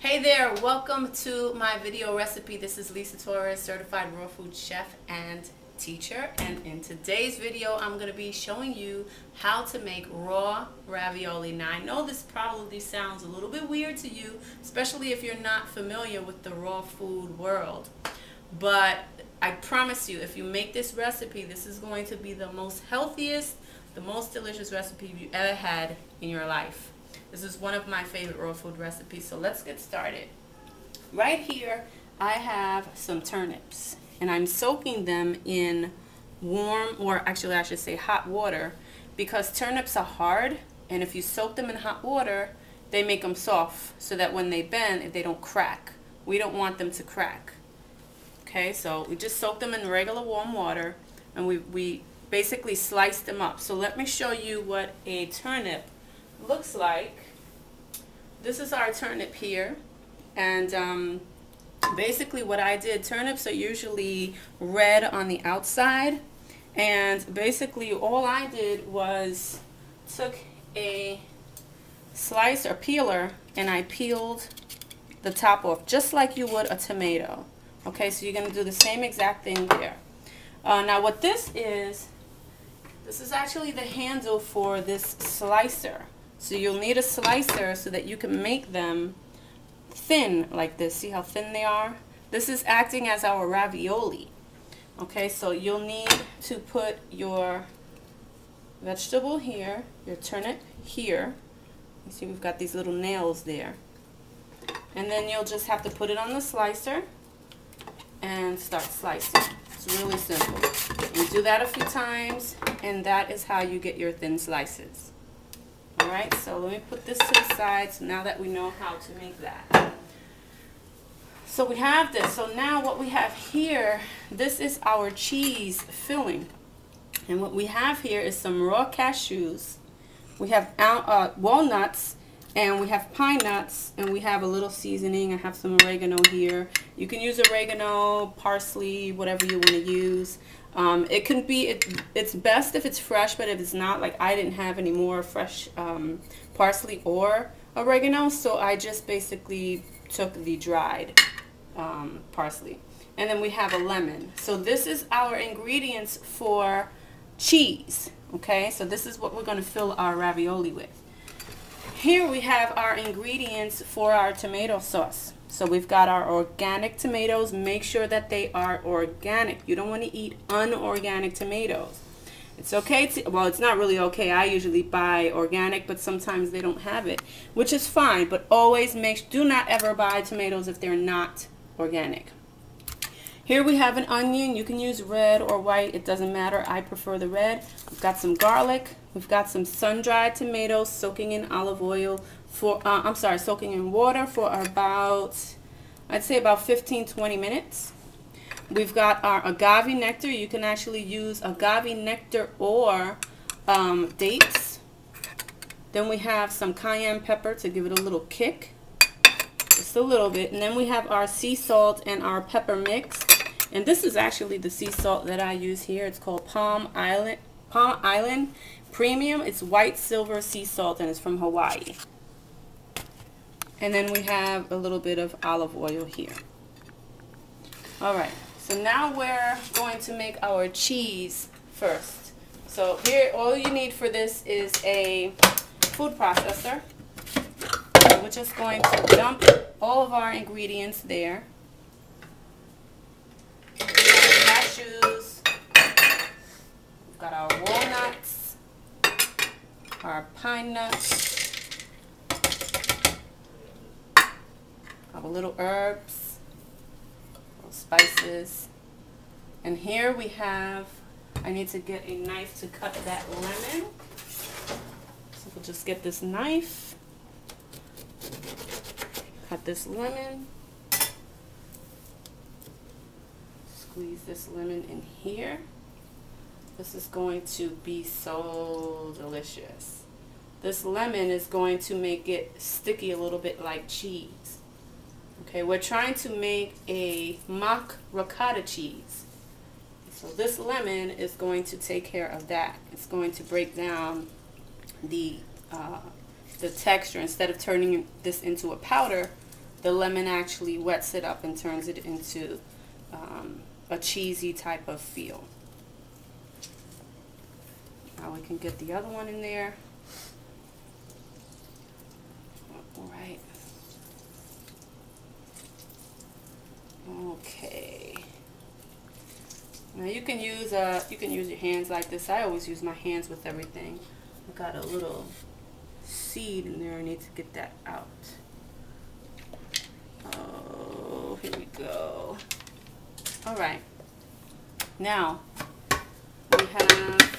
Hey there, welcome to my video recipe. This is Lisa Torres, certified raw food chef and teacher, and in today's video I'm going to be showing you how to make raw ravioli. Now I know this probably sounds a little bit weird to you, especially if you're not familiar with the raw food world, but I promise you, if you make this recipe, this is going to be the most healthiest, the most delicious recipe you've ever had in your life. This is one of my favorite raw food recipes, so let's get started. Right here, I have some turnips, and I'm soaking them in warm, or actually I should say hot water, because turnips are hard, and if you soak them in hot water, they make them soft, so that when they bend, they don't crack. We don't want them to crack. Okay, so we just soak them in regular warm water, and we basically slice them up. So let me show you what a turnip looks like. This is our turnip here, and basically what I did, turnips are usually red on the outside, and basically all I did was took a slice or peeler and I peeled the top off just like you would a tomato. Okay, so you're going to do the same exact thing there. Now what this is actually the handle for this slicer. So you'll need a slicer so that you can make them thin like this. See how thin they are? This is acting as our ravioli. Okay, so you'll need to put your vegetable here, your turnip here. You see we've got these little nails there. And then you'll just have to put it on the slicer and start slicing. It's really simple. You do that a few times, and that is how you get your thin slices. Alright, so let me put this to the side, so now that we know how to make that. So we have this. So now what we have here, this is our cheese filling. And what we have here is some raw cashews. We have walnuts, and we have pine nuts, and we have a little seasoning. I have some oregano here. You can use oregano, parsley, whatever you want to use. It can be, it's best if it's fresh, but if it's not, like I didn't have any more fresh parsley or oregano, so I just basically took the dried parsley. And then we have a lemon. So this is our ingredients for cheese. Okay, so this is what we're going to fill our ravioli with. Here we have our ingredients for our tomato sauce. So we've got our organic tomatoes. Make sure that they are organic. You don't want to eat unorganic tomatoes. It's okay to, well, it's not really okay. I usually buy organic, but sometimes they don't have it, which is fine. But always do not ever buy tomatoes if they're not organic. Here we have an onion. You can use red or white. It doesn't matter. I prefer the red. We've got some garlic. We've got some sun-dried tomatoes soaking in olive oil for, soaking in water for about, I'd say about 15-20 minutes. We've got our agave nectar. You can actually use agave nectar or dates. Then we have some cayenne pepper to give it a little kick. Just a little bit. And then we have our sea salt and our pepper mix. And this is actually the sea salt that I use here. It's called Palm Island Premium. It's white silver sea salt, and it's from Hawaii. And then we have a little bit of olive oil here. Alright, so now we're going to make our cheese first. So here, all you need for this is a food processor. So we're just going to dump all of our ingredients there. Cashews, we've got our walnuts, our pine nuts, our little herbs, little spices, and here we have, I need to get a knife to cut that lemon, so we'll just get this knife, cut this lemon. Squeeze this lemon in here. This is going to be so delicious. This lemon is going to make it sticky a little bit like cheese. Okay, we're trying to make a mock ricotta cheese. So this lemon is going to take care of that. It's going to break down the texture. Instead of turning this into a powder, the lemon actually wets it up and turns it into a cheesy type of feel. Now we can get the other one in there. All right. Okay. Now you can use your hands like this. I always use my hands with everything. I got a little seed in there. I need to get that out. Oh, here we go. All right. Now we have